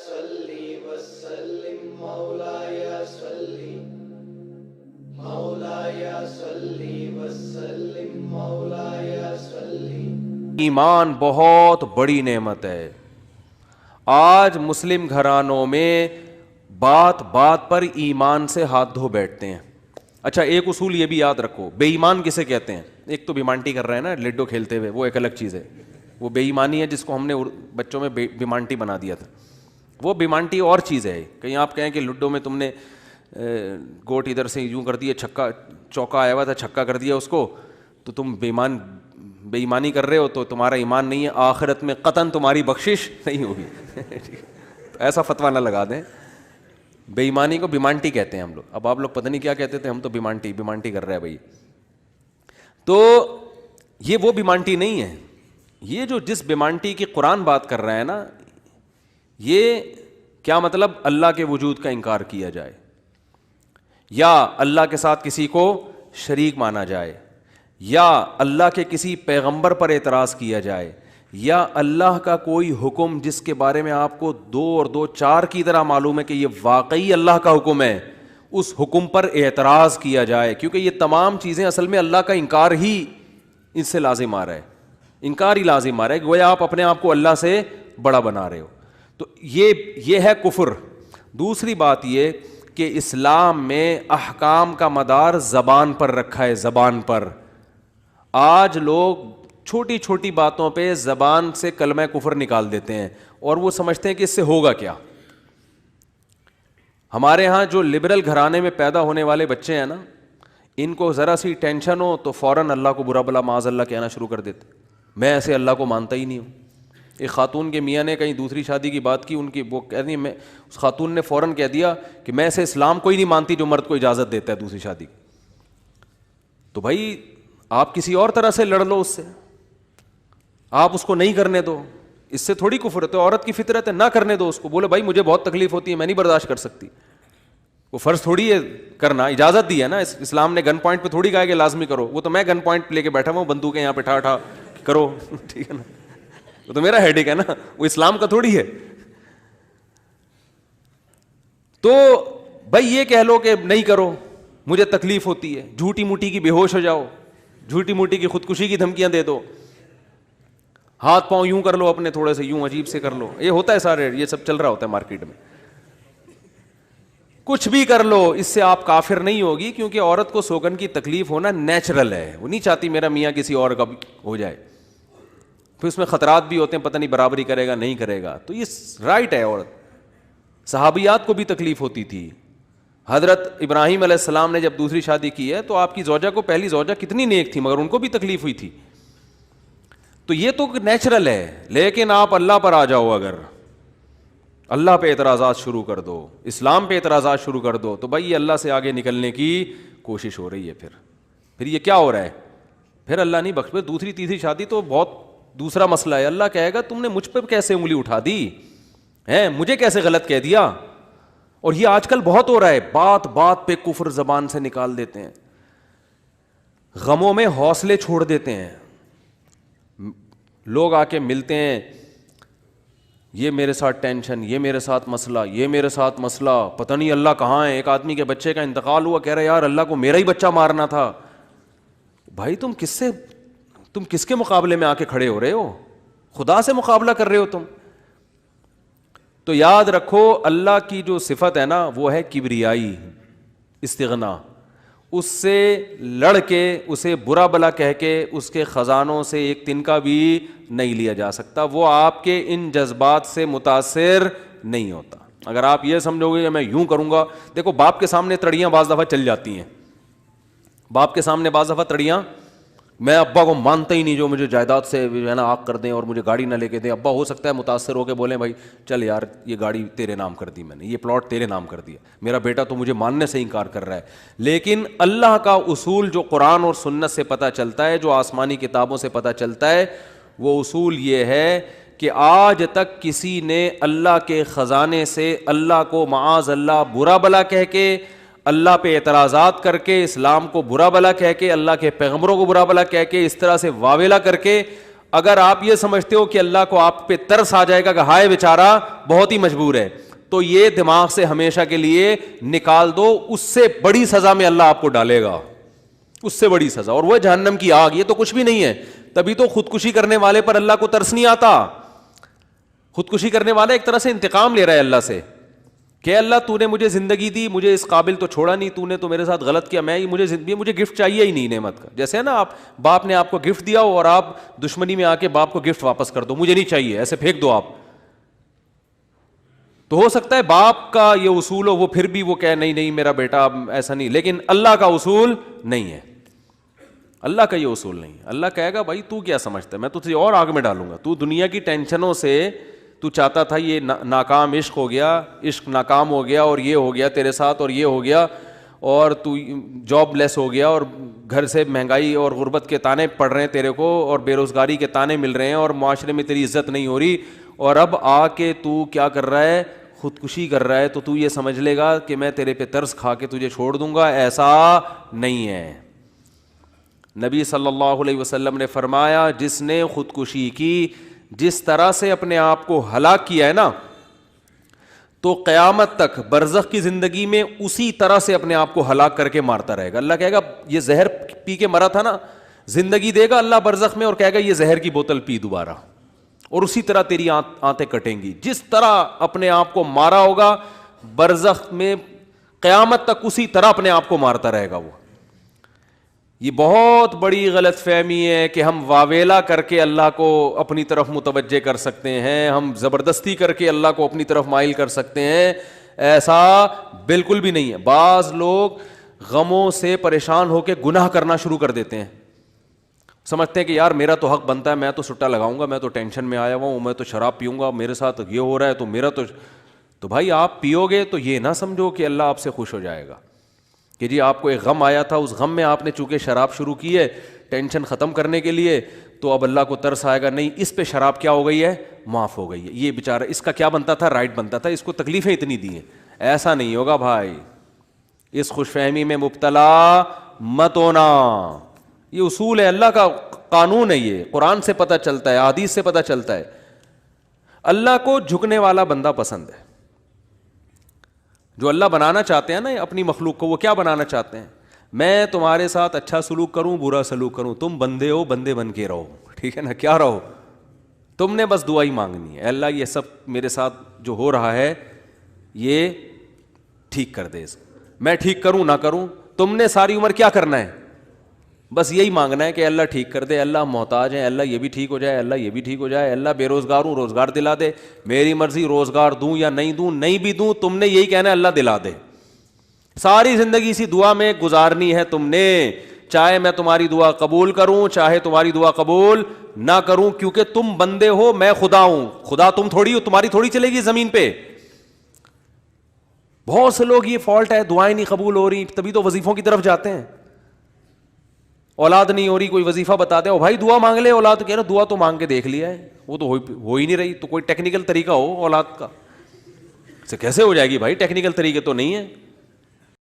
صلی وسلم مولاي صلی مولاي صلی وسلم مولاي صلی. ایمان بہت بڑی نعمت ہے. آج مسلم گھرانوں میں بات بات پر ایمان سے ہاتھ دھو بیٹھتے ہیں. اچھا ایک اصول یہ بھی یاد رکھو, بے ایمان کسے کہتے ہیں؟ ایک تو بیمانٹی کر رہے ہیں نا لڈو کھیلتے ہوئے, وہ ایک الگ چیز ہے, وہ بے ایمانی ہے جس کو ہم نے بچوں میں بیمانٹی بنا دیا تھا. وہ بیمانٹی اور چیز ہے. کہیں آپ کہیں کہ لڈو میں تم نے گوٹ ادھر سے یوں کر دیا, چھکا چوکا آیا ہوا تھا چھکا کر دیا اس کو, تو تم بے ایمانی کر رہے ہو, تو تمہارا ایمان نہیں ہے, آخرت میں قطعاً تمہاری بخشش نہیں ہوگی. ایسا فتویٰ نہ لگا دیں. بے ایمانی کو بیمانٹی کہتے ہیں ہم لوگ. اب آپ لوگ پتہ نہیں کیا کہتے تھے, ہم تو بیمانٹی کر رہے ہیں بھائی. تو یہ وہ بیمانٹی نہیں ہے. یہ جو جس بیمانٹی کی قرآن بات کر رہا ہے نا, یہ کیا مطلب؟ اللہ کے وجود کا انکار کیا جائے, یا اللہ کے ساتھ کسی کو شریک مانا جائے, یا اللہ کے کسی پیغمبر پر اعتراض کیا جائے, یا اللہ کا کوئی حکم جس کے بارے میں آپ کو 2 اور 2 4 کی طرح معلوم ہے کہ یہ واقعی اللہ کا حکم ہے, اس حکم پر اعتراض کیا جائے. کیونکہ یہ تمام چیزیں اصل میں اللہ کا انکار ہی اس سے لازم آ رہا ہے, انکار ہی لازم آ رہا ہے, گویا آپ اپنے آپ کو اللہ سے بڑا بنا رہے ہو. تو یہ ہے کفر. دوسری بات یہ کہ اسلام میں احکام کا مدار زبان پر رکھا ہے, زبان پر. آج لوگ چھوٹی چھوٹی باتوں پہ زبان سے کلمہ کفر نکال دیتے ہیں, اور وہ سمجھتے ہیں کہ اس سے ہوگا کیا. ہمارے ہاں جو لبرل گھرانے میں پیدا ہونے والے بچے ہیں نا, ان کو ذرا سی ٹینشن ہو تو فوراً اللہ کو برا بلا معاذ اللہ کہنا شروع کر دیتے. میں ایسے اللہ کو مانتا ہی نہیں ہوں. ایک خاتون کے میاں نے کہیں دوسری شادی کی بات کی, ان کی وہ کہہ رہی, میں اس خاتون نے فوراً کہہ دیا کہ میں ایسے اسلام کو ہی نہیں مانتی جو مرد کو اجازت دیتا ہے دوسری شادی کی. تو بھائی آپ کسی اور طرح سے لڑ لو اس سے, آپ اس کو نہیں کرنے دو, اس سے تھوڑی کفر ہے. تو عورت کی فطرت ہے, نہ کرنے دو اس کو. بولے بھائی مجھے بہت تکلیف ہوتی ہے, میں نہیں برداشت کر سکتی. وہ فرض تھوڑی ہے کرنا, اجازت دی ہے نا. اسلام نے گن پوائنٹ پہ تھوڑی کہا کہ لازمی کرو. وہ تو میں گن پوائنٹ لے کے بیٹھا ہوں, بندوقیں یہاں پہ ٹھا کرو, ٹھیک ہے نا, وہ تو میرا ہیڈیک ہے نا, وہ اسلام کا تھوڑی ہے. تو بھائی یہ کہہ لو کہ نہیں کرو, مجھے تکلیف ہوتی ہے, جھوٹی موٹی کی بے ہوش ہو جاؤ, جھوٹی موٹی کی خودکشی کی دھمکیاں دے دو, ہاتھ پاؤں یوں کر لو اپنے تھوڑے سے, یوں عجیب سے کر لو. یہ ہوتا ہے سارے, یہ سب چل رہا ہوتا ہے مارکیٹ میں. کچھ بھی کر لو, اس سے آپ کافر نہیں ہوگی, کیونکہ عورت کو سوگن کی تکلیف ہونا نیچرل ہے. وہ نہیں چاہتی میرا میاں کسی اور کا ہو جائے. پھر اس میں خطرات بھی ہوتے ہیں, پتہ نہیں برابری کرے گا نہیں کرے گا. تو یہ رائٹ ہے. عورت, صحابیات کو بھی تکلیف ہوتی تھی. حضرت ابراہیم علیہ السلام نے جب دوسری شادی کی ہے تو آپ کی زوجہ کو, پہلی زوجہ کتنی نیک تھی, مگر ان کو بھی تکلیف ہوئی تھی. تو یہ تو نیچرل ہے. لیکن آپ اللہ پر آ جاؤ, اگر اللہ پہ اعتراضات شروع کر دو, اسلام پہ اعتراضات شروع کر دو, تو بھائی یہ اللہ سے آگے نکلنے کی کوشش ہو رہی ہے. پھر یہ کیا ہو رہا ہے, پھر اللہ نہیں بخش. دوسری تیسری شادی تو بہت دوسرا مسئلہ ہے. اللہ کہے گا تم نے مجھ پہ کیسے انگلی اٹھا دی ہے, مجھے کیسے غلط کہہ دیا. اور یہ آج کل بہت ہو رہا ہے, بات بات پہ کفر زبان سے نکال دیتے ہیں, غموں میں حوصلے چھوڑ دیتے ہیں. لوگ آ کے ملتے ہیں, یہ میرے ساتھ ٹینشن, یہ میرے ساتھ مسئلہ, یہ میرے ساتھ مسئلہ, پتہ نہیں اللہ کہاں ہے. ایک آدمی کے بچے کا انتقال ہوا, کہہ رہے یار اللہ کو میرا ہی بچہ مارنا تھا. بھائی تم کس کے مقابلے میں آ کے کھڑے ہو رہے ہو؟ خدا سے مقابلہ کر رہے ہو تم. تو یاد رکھو اللہ کی جو صفت ہے نا وہ ہے کبریائی, استغنا. اس سے لڑ کے, اسے برا بلا کہہ کے, اس کے خزانوں سے ایک تنکا بھی نہیں لیا جا سکتا. وہ آپ کے ان جذبات سے متاثر نہیں ہوتا. اگر آپ یہ سمجھو گے کہ میں یوں کروں گا, دیکھو باپ کے سامنے تڑیاں بعض دفعہ چل جاتی ہیں. باپ کے سامنے بعض دفعہ تڑیاں, میں ابا کو مانتا ہی نہیں جو مجھے جائیداد سے جو ہے نا آگ کر دیں اور مجھے گاڑی نہ لے کے دیں. ابا ہو سکتا ہے متاثر ہو کے بولیں بھائی چل یار یہ گاڑی تیرے نام کر دی, میں نے یہ پلاٹ تیرے نام کر دیا, میرا بیٹا تو مجھے ماننے سے انکار کر رہا ہے. لیکن اللہ کا اصول جو قرآن اور سنت سے پتہ چلتا ہے, جو آسمانی کتابوں سے پتہ چلتا ہے, وہ اصول یہ ہے کہ آج تک کسی نے اللہ کے خزانے سے اللہ کو معاذ اللہ برا بلا کہہ کے, اللہ پہ اعتراضات کر کے, اسلام کو برا بلا کہہ کے, اللہ کے پیغمبروں کو برا بلا کہہ کے, اس طرح سے واویلا کر کے اگر آپ یہ سمجھتے ہو کہ اللہ کو آپ پہ ترس آ جائے گا کہ ہائے بیچارہ بہت ہی مجبور ہے, تو یہ دماغ سے ہمیشہ کے لیے نکال دو, اس سے بڑی سزا میں اللہ آپ کو ڈالے گا, اس سے بڑی سزا, اور وہ جہنم کی آگ. یہ تو کچھ بھی نہیں ہے. تبھی تو خودکشی کرنے والے پر اللہ کو ترس نہیں آتا. خودکشی کرنے والا ایک طرح سے انتقام لے رہا ہے اللہ سے کہ اللہ تو نے مجھے زندگی دی, مجھے اس قابل تو چھوڑا نہیں, تو نے تو میرے ساتھ غلط کیا, مجھے گفٹ چاہیے ہی نہیں نعمت کا. جیسے ہے نا, آپ باپ نے آپ کو گفٹ دیا ہو اور آپ دشمنی میں آ کے باپ کو گفٹ واپس کر دو, مجھے نہیں چاہیے, ایسے پھینک دو آپ. تو ہو سکتا ہے باپ کا یہ اصول ہو, وہ پھر بھی وہ کہے نہیں میرا بیٹا ایسا نہیں, لیکن اللہ کا اصول نہیں ہے. اللہ کا یہ اصول نہیں. اللہ کہے گا بھائی تو کیا سمجھتا ہے, میں تجھے اور آگ میں ڈالوں گا. تو دنیا کی ٹینشنوں سے تو چاہتا تھا یہ ناکام عشق ہو گیا, عشق ناکام ہو گیا, اور یہ ہو گیا تیرے ساتھ, اور یہ ہو گیا, اور تو جاب لیس ہو گیا, اور گھر سے مہنگائی اور غربت کے تانے پڑ رہے ہیں تیرے کو, اور بے روزگاری کے تانے مل رہے ہیں, اور معاشرے میں تیری عزت نہیں ہو رہی, اور اب آ کے تو کیا کر رہا ہے, خودکشی کر رہا ہے. تو یہ سمجھ لے گا کہ میں تیرے پہ ترس کھا کے تجھے چھوڑ دوں گا. ایسا نہیں ہے. نبی صلی اللہ علیہ وسلم نے فرمایا جس نے خودکشی کی, جس طرح سے اپنے آپ کو ہلاک کیا ہے نا, تو قیامت تک برزخ کی زندگی میں اسی طرح سے اپنے آپ کو ہلاک کر کے مارتا رہے گا. اللہ کہے گا یہ زہر پی کے مرا تھا نا, زندگی دے گا اللہ برزخ میں, اور کہے گا یہ زہر کی بوتل پی دوبارہ, اور اسی طرح تیری آنتیں کٹیں گی. جس طرح اپنے آپ کو مارا ہوگا برزخ میں, قیامت تک اسی طرح اپنے آپ کو مارتا رہے گا وہ. یہ بہت بڑی غلط فہمی ہے کہ ہم واویلا کر کے اللہ کو اپنی طرف متوجہ کر سکتے ہیں, ہم زبردستی کر کے اللہ کو اپنی طرف مائل کر سکتے ہیں. ایسا بالکل بھی نہیں ہے. بعض لوگ غموں سے پریشان ہو کے گناہ کرنا شروع کر دیتے ہیں, سمجھتے ہیں کہ یار میرا تو حق بنتا ہے, میں تو سٹا لگاؤں گا, میں تو ٹینشن میں آیا ہوا ہوں, میں تو شراب پیوں گا, میرے ساتھ یہ ہو رہا ہے تو میرا تو بھائی آپ پیو گے تو یہ نہ سمجھو کہ اللہ آپ سے خوش ہو جائے گا کہ جی آپ کو ایک غم آیا تھا, اس غم میں آپ نے چونکہ شراب شروع کی ہے ٹینشن ختم کرنے کے لیے, تو اب اللہ کو ترس آئے گا. نہیں, اس پہ شراب کیا ہو گئی ہے, معاف ہو گئی ہے. یہ بیچارہ اس کا کیا بنتا تھا, رائٹ بنتا تھا, اس کو تکلیفیں اتنی دی ہیں. ایسا نہیں ہوگا بھائی. اس خوش فہمی میں مبتلا مت ہونا. یہ اصول ہے, اللہ کا قانون ہے, یہ قرآن سے پتہ چلتا ہے, حدیث سے پتہ چلتا ہے. اللہ کو جھکنے والا بندہ پسند ہے. جو اللہ بنانا چاہتے ہیں نا اپنی مخلوق کو, وہ کیا بنانا چاہتے ہیں, میں تمہارے ساتھ اچھا سلوک کروں برا سلوک کروں, تم بندے ہو, بندے بن کے رہو, ٹھیک ہے نا, کیا رہو, تم نے بس دعا ہی مانگنی ہے, اللہ یہ سب میرے ساتھ جو ہو رہا ہے یہ ٹھیک کر دے, میں ٹھیک کروں نہ کروں, تم نے ساری عمر کیا کرنا ہے, بس یہی مانگنا ہے کہ اللہ ٹھیک کر دے, اللہ محتاج ہے, اللہ یہ بھی ٹھیک ہو جائے, اللہ یہ بھی ٹھیک ہو جائے, اللہ بے روزگار ہوں روزگار دلا دے, میری مرضی روزگار دوں یا نہیں دوں, نہیں بھی دوں تم نے یہی کہنا ہے اللہ دلا دے. ساری زندگی اسی دعا میں گزارنی ہے تم نے, چاہے میں تمہاری دعا قبول کروں چاہے تمہاری دعا قبول نہ کروں, کیونکہ تم بندے ہو, میں خدا ہوں. خدا تم تھوڑی ہو, تمہاری تھوڑی چلے گی زمین پہ. بہت سے لوگ یہ فالٹ ہے, دعائیں نہیں قبول ہو رہی, تبھی تو وظیفوں کی طرف جاتے ہیں. اولاد نہیں ہو رہی, کوئی وظیفہ بتا دے, او بھائی دعا مانگ لے, اولاد کہہ رہا دعا تو مانگ کے دیکھ لیا ہے, وہ تو ہو ہی نہیں رہی. تو کوئی ٹیکنیکل طریقہ ہو اولاد کا, سے کیسے ہو جائے گی بھائی, ٹیکنیکل طریقے تو نہیں ہے.